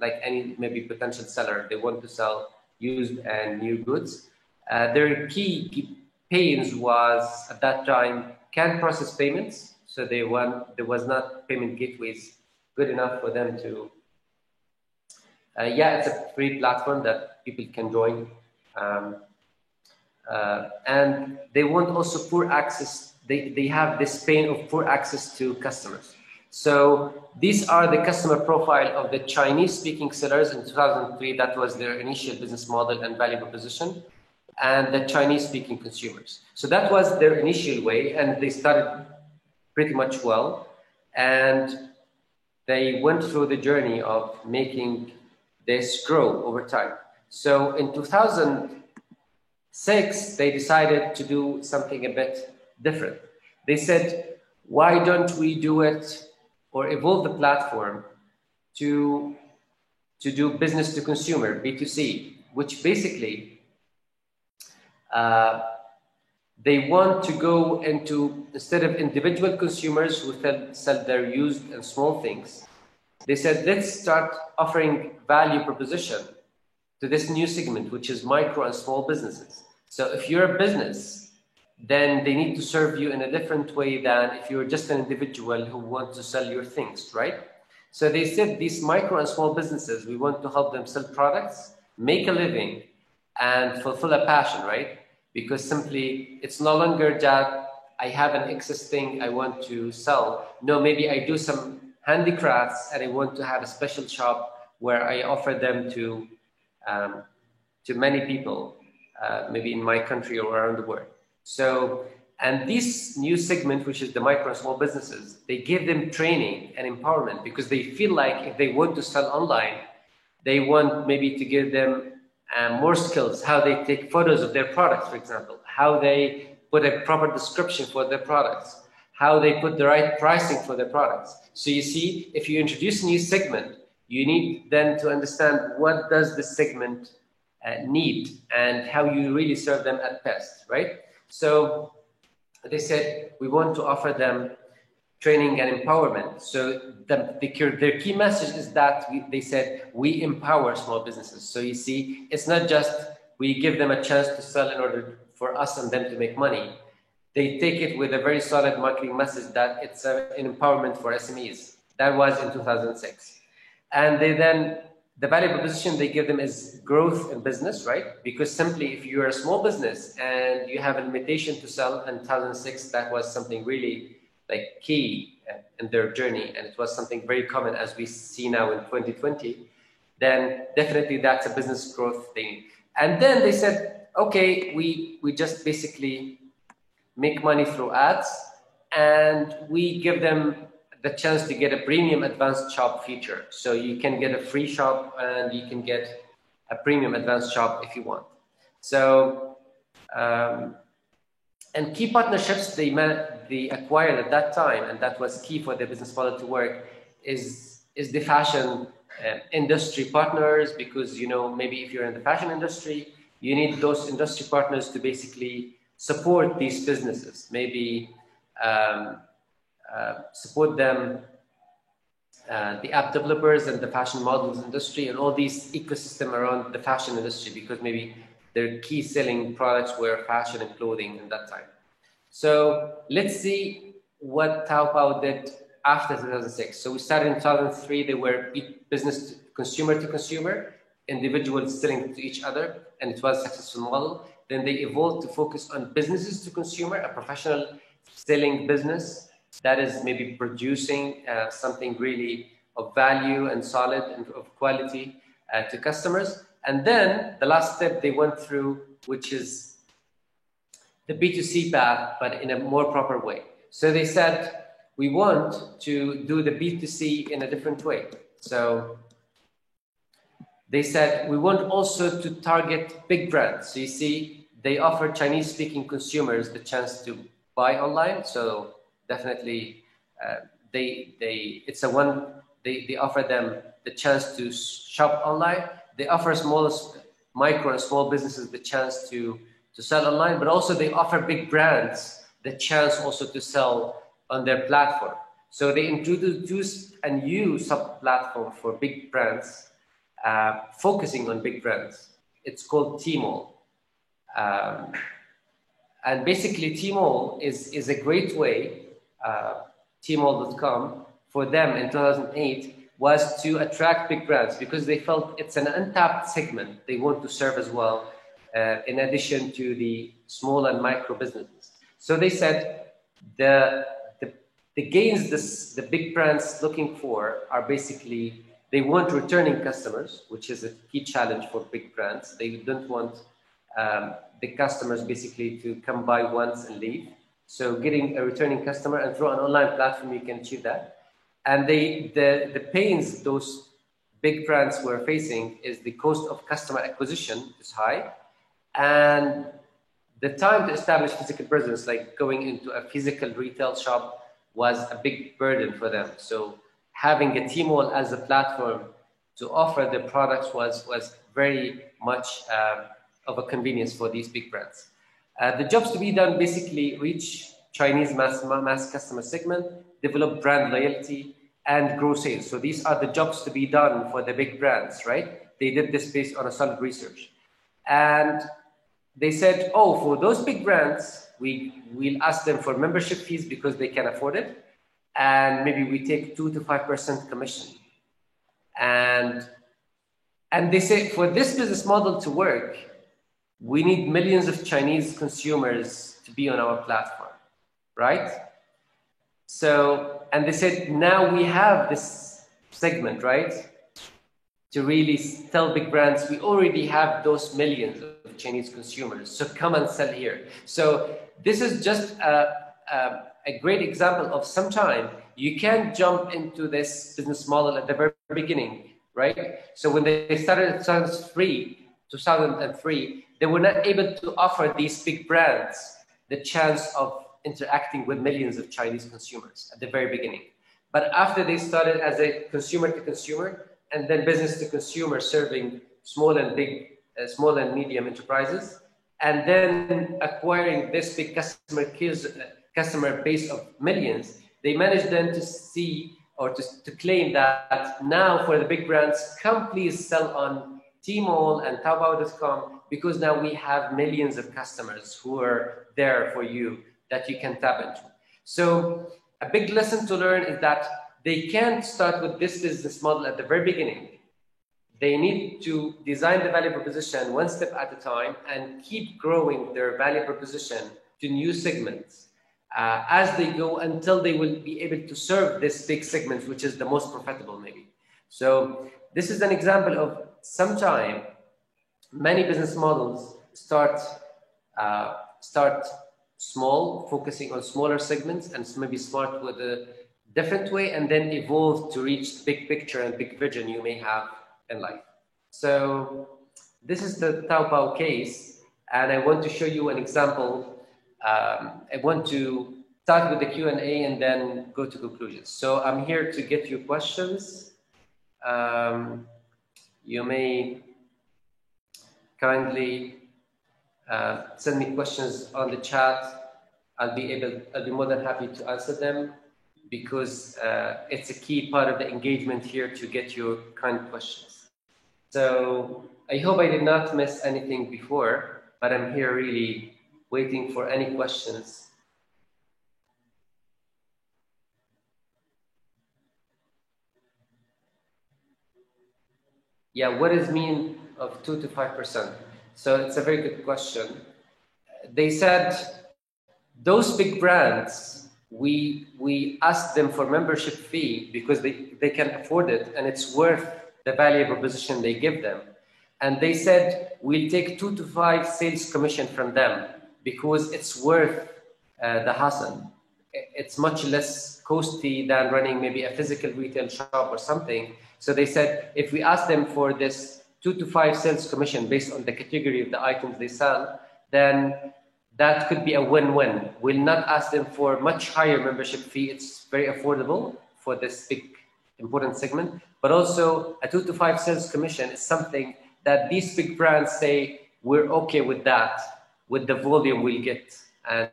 Like any maybe potential seller, they want to sell used and new goods. Their key pains was at that time can't process payments. So there was not payment gateways good enough for them to. Yeah, it's a free platform that people can join. And they want also poor access. They have this pain of poor access to customers. So these are the customer profile of the Chinese-speaking sellers in 2003. That was their initial business model and value proposition, and the Chinese-speaking consumers. So that was their initial way, and they started pretty much well. And they went through the journey of making this grow over time. So in 2006, they decided to do something a bit different. They said, why don't we do it or evolve the platform to do business to consumer, B2C, which basically they want to go into, instead of individual consumers who sell their used and small things, they said, let's start offering value proposition to this new segment, which is micro and small businesses. So if you're a business, then they need to serve you in a different way than if you're just an individual who wants to sell your things, right? So they said these micro and small businesses, we want to help them sell products, make a living, and fulfill a passion, right? because simply it's no longer that I have an excess thing I want to sell. No, maybe I do some handicrafts and I want to have a special shop where I offer them to many people, maybe in my country or around the world. So, and this new segment, which is the micro and small businesses, they give them training and empowerment because they feel like if they want to sell online, they want maybe to give them more skills, how they take photos of their products, for example, how they put a proper description for their products, how they put the right pricing for their products. So you see, if you introduce a new segment, you need then to understand what does this segment need and how you really serve them at best, right? So they said, we want to offer them training and empowerment. So their key message is that they said, we empower small businesses. So you see, it's not just we give them a chance to sell in order for us and them to make money. They take it with a very solid marketing message that it's an empowerment for SMEs. That was in 2006. And they then, the value proposition they give them is growth in business, right? Because simply if you're a small business and you have a limitation to sell in 2006, that was something really like key in their journey. And it was something very common as we see now in 2020, then definitely that's a business growth thing. And then they said, okay, we just basically make money through ads and we give them the chance to get a premium advanced shop feature. So you can get a free shop and you can get a premium advanced shop if you want. So, and key partnerships they acquired at that time, and that was key for their business model to work, is the fashion industry partners, because, you know, maybe if you're in the fashion industry, you need those industry partners to basically support these businesses, maybe support them, the app developers and the fashion models industry and all these ecosystem around the fashion industry, because maybe their key selling products were fashion and clothing in that time. So let's see what Taobao did after 2006. So we started in 2003, they were business to consumer, individuals selling to each other, and it was a successful model. Then they evolved to focus on businesses to consumer, a professional selling business that is maybe producing something really of value and solid and of quality to customers. And then the last step they went through, which is the B2C path, but in a more proper way. So they said, we want to do the B2C in a different way. So they said, we want also to target big brands. So you see, they offer Chinese-speaking consumers the chance to buy online. So definitely, they offer them the chance to shop online. They offer micro and small businesses the chance to sell online, but also they offer big brands the chance also to sell on their platform. So they introduced a new sub-platform for big brands, focusing on big brands. It's called Tmall. And basically Tmall is a great way, Tmall.com, for them in 2008 was to attract big brands because they felt it's an untapped segment they want to serve as well, in addition to the small and micro businesses. So they said the gains the big brands looking for are basically, they want returning customers, which is a key challenge for big brands. They don't want the customers basically to come by once and leave. So getting a returning customer, and through an online platform, you can achieve that. And the pains those big brands were facing is the cost of customer acquisition is high. And the time to establish physical presence, like going into a physical retail shop, was a big burden for them. So having a Tmall as a platform to offer the products was very much of a convenience for these big brands. The jobs to be done basically reach Chinese mass customer segment, develop brand loyalty, and grow sales. So these are the jobs to be done for the big brands, right? They did this based on a solid research. And they said, oh, for those big brands, we'll ask them for membership fees because they can afford it. And maybe we take 2 to 5% commission. And they say for this business model to work, we need millions of Chinese consumers to be on our platform, right? So, and they said, now we have this segment, right? To really tell big brands, we already have those millions of Chinese consumers, so come and sell here. So this is just a great example of sometime you can jump into this business model at the very beginning, right? So when they started in 2003, they were not able to offer these big brands the chance of interacting with millions of Chinese consumers at the very beginning. But after they started as a consumer to consumer and then business to consumer, serving small and medium enterprises, and then acquiring this big customer base of millions, they managed then to see or to claim that now for the big brands, come please sell on Tmall and Taobao.com, because now we have millions of customers who are there for you that you can tap into. So a big lesson to learn is that they can't start with this business model at the very beginning. They need to design the value proposition one step at a time and keep growing their value proposition to new segments as they go until they will be able to serve this big segment, which is the most profitable maybe. So this is an example of sometime many business models start small, focusing on smaller segments and maybe start with a different way and then evolve to reach the big picture and big vision you may have in life. So this is the Taobao case, and I want to show you an example. I want to start with the Q&A and then go to conclusions. So I'm here to get your questions. You may kindly send me questions on the chat. I'll be more than happy to answer them, because it's a key part of the engagement here to get your kind questions. So I hope I did not miss anything before, but I'm here really waiting for any questions. Yeah, what is mean of 2 to 5%? So it's a very good question. They said those big brands, we asked them for membership fee because they can afford it and it's worth the value proposition they give them. And they said, we'll take 2 to 5 sales commission from them because it's worth the hassle. It's much less costly than running maybe a physical retail shop or something. So they said, if we ask them for this 2 to 5 sales commission based on the category of the items they sell, then that could be a win-win. We'll not ask them for much higher membership fee. It's very affordable for this big important segment, but also a 2 to 5 sales commission is something that these big brands say, we're okay with that, with the volume we'll get and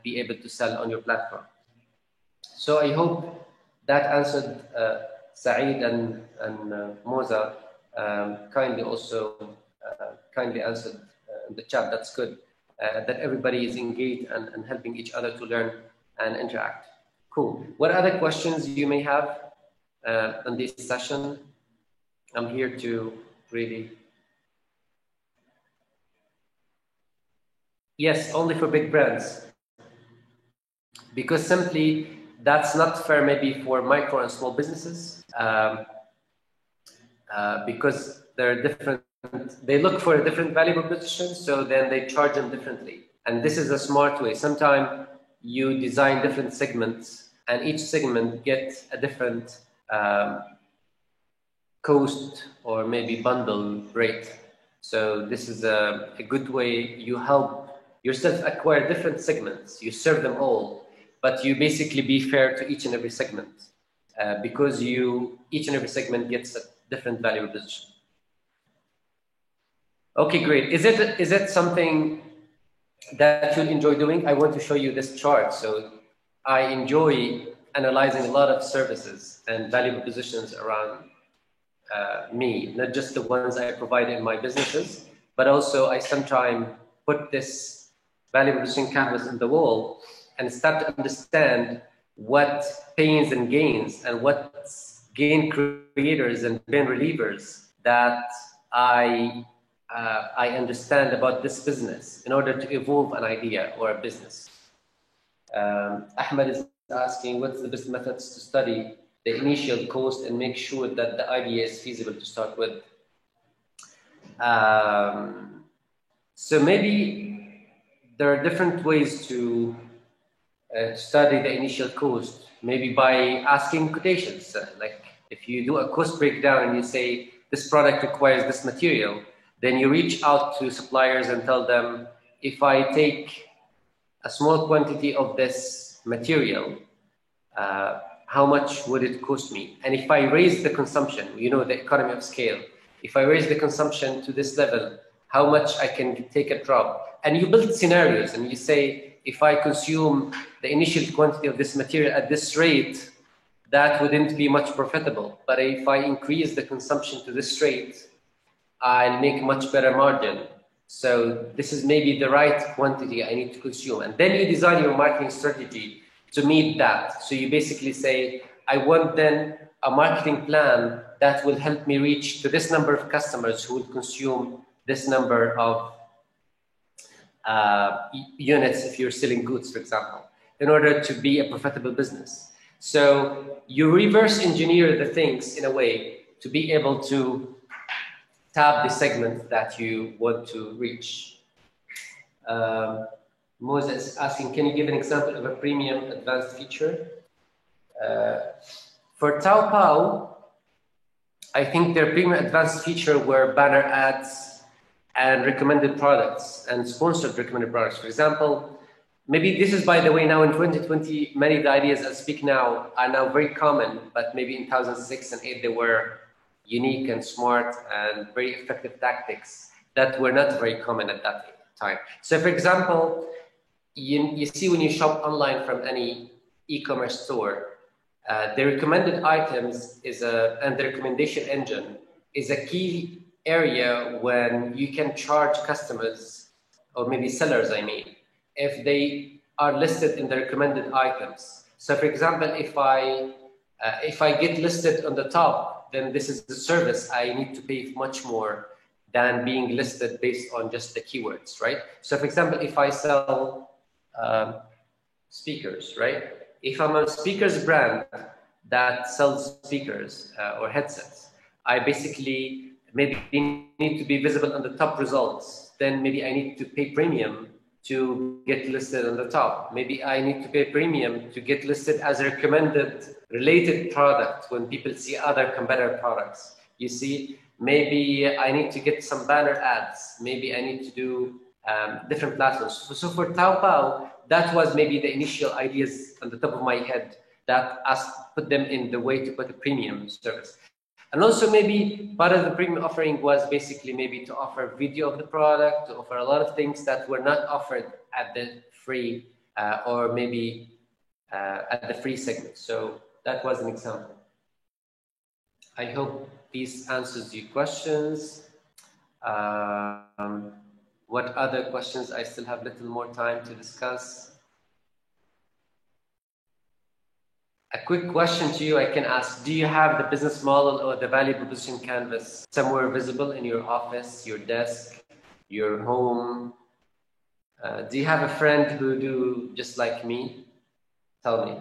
be able to sell on your platform. So I hope that answered Saeed and Moza kindly also kindly answered in the chat. That's good, that everybody is engaged and helping each other to learn and interact. Cool. What other questions you may have on this session? I'm here to really... Yes, only for big brands. Because simply, that's not fair maybe for micro and small businesses. Because they're different, they look for a different value proposition, so then they charge them differently. And this is a smart way. Sometimes you design different segments and each segment gets a different cost or maybe bundle rate. So this is a good way. You help yourself acquire different segments. You serve them all, but you basically be fair to each and every segment because each and every segment gets a different value proposition. Okay, great. Is it something that you'll enjoy doing? I want to show you this chart. So I enjoy analyzing a lot of services and value propositions around me, not just the ones I provide in my businesses, but also I sometimes put this value proposition canvas in the wall and start to understand what pains and gains and what gain creators and pain relievers that I I understand about this business in order to evolve an idea or a business. Ahmed is asking, what's the best methods to study the initial cost and make sure that the idea is feasible to start with? So maybe there are different ways to study the initial cost. Maybe by asking quotations. Like if you do a cost breakdown and you say this product requires this material, then you reach out to suppliers and tell them, if I take a small quantity of this material, how much would it cost me? And if I raise the consumption, you know, the economy of scale, if I raise the consumption to this level, how much I can take a drop? And you build scenarios and you say, if I consume the initial quantity of this material at this rate, that wouldn't be much profitable. But if I increase the consumption to this rate, I'll make much better margin. So this is maybe the right quantity I need to consume. And then you design your marketing strategy to meet that. So you basically say, I want then a marketing plan that will help me reach to this number of customers who will consume this number of units if you're selling goods, for example, in order to be a profitable business. So you reverse engineer the things in a way to be able to tap the segment that you want to reach. Moses is asking, can you give an example of a premium advanced feature? For Taobao, I think their premium advanced feature were banner ads and recommended products and sponsored recommended products. For example, maybe this is, by the way, now in 2020, many of the ideas I speak now are now very common, but maybe in 2006 and 2008, they were unique and smart and very effective tactics that were not very common at that time. So for example, you see when you shop online from any e-commerce store, the recommended items and the recommendation engine is a key area when you can charge customers, or maybe sellers, I mean, if they are listed in the recommended items. So for example, if I get listed on the top, then this is the service I need to pay much more than being listed based on just the keywords, right? So for example, if I sell speakers, right? If I'm a speakers brand that sells speakers or headsets, I basically maybe need to be visible on the top results. Then maybe I need to pay premium to get listed on the top. Maybe I need to pay premium to get listed as a recommended related product when people see other competitor products. You see, maybe I need to get some banner ads. Maybe I need to do different platforms. So for Taobao, that was maybe the initial ideas on the top of my head that put them in the way to put a premium service. And also maybe part of the premium offering was basically maybe to offer video of the product, to offer a lot of things that were not offered at the free or maybe at the free segment. So that was an example. I hope this answers your questions. What other questions? I still have little more time to discuss. A quick question to you I can ask, do you have the business model or the value proposition canvas somewhere visible in your office, your desk, your home? Do you have a friend who do just like me? Tell me.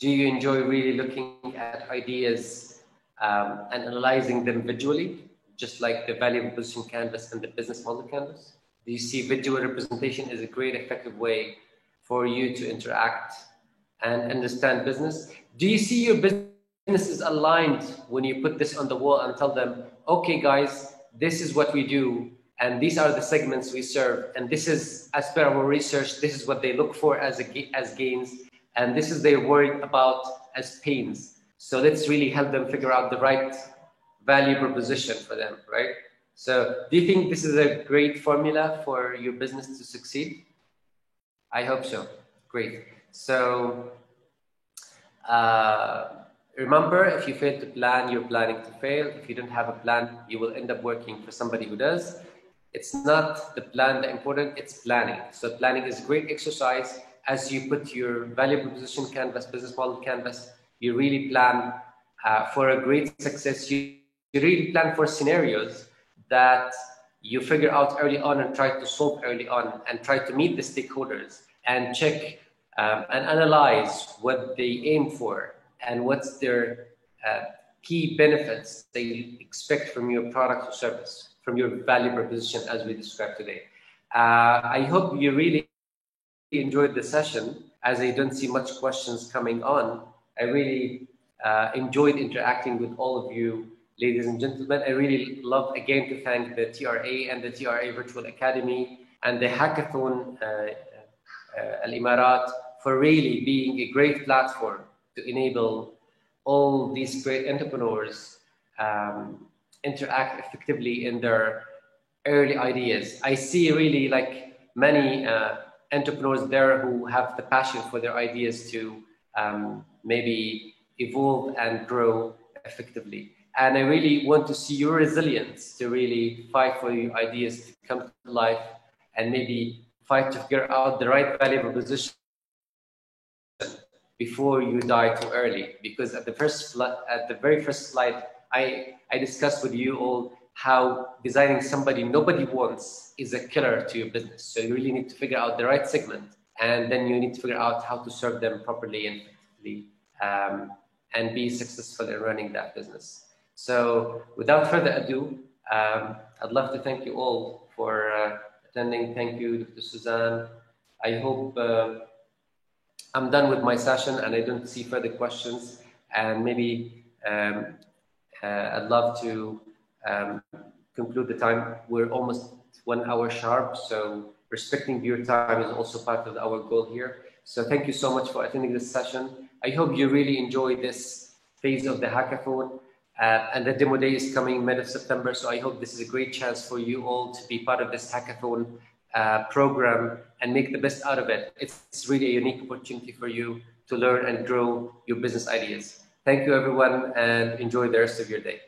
Do you enjoy really looking at ideas and analyzing them visually, just like the value proposition canvas and the business model canvas? Do you see visual representation as a great effective way for you to interact and understand business? Do you see your business is aligned when you put this on the wall and tell them, okay guys, this is what we do and these are the segments we serve, and this is, as per our research, this is what they look for as gains, and this is they're worried about as pains. So let's really help them figure out the right value proposition for them, right? So do you think this is a great formula for your business to succeed? I hope so. Great. So remember, if you fail to plan, you're planning to fail. If you don't have a plan, you will end up working for somebody who does. It's not the plan that important, it's planning. So planning is a great exercise. As you put your value proposition canvas, business model canvas, you really plan for a great success. You really plan for scenarios that you figure out early on and try to solve early on and try to meet the stakeholders and check and analyze what they aim for and what's their key benefits they expect from your product or service, from your value proposition as we described today. I hope you really enjoyed the session, as I don't see much questions coming on. I really enjoyed interacting with all of you, ladies and gentlemen. I really love again to thank the TRA and the TRA Virtual Academy and the Hackathon Al Imarat for really being a great platform to enable all these great entrepreneurs interact effectively in their early ideas. I see really like many entrepreneurs there who have the passion for their ideas to maybe evolve and grow effectively. And I really want to see your resilience to really fight for your ideas to come to life and maybe fight to figure out the right value proposition before you die too early. Because at the very first slide, I discussed with you all how designing somebody nobody wants is a killer to your business. So you really need to figure out the right segment, and then you need to figure out how to serve them properly and effectively, and be successful in running that business. So without further ado, I'd love to thank you all for attending. Thank you, Dr. Suzanne. I hope I'm done with my session and I don't see further questions. And maybe I'd love to conclude the time. We're almost 1 hour sharp, so respecting your time is also part of our goal here. So thank you so much for attending this session. I hope you really enjoy this phase of the hackathon. And the demo day is coming mid of September, so I hope this is a great chance for you all to be part of this hackathon program and make the best out of it. It's really a unique opportunity for you to learn and grow your business ideas. Thank you, everyone, and enjoy the rest of your day.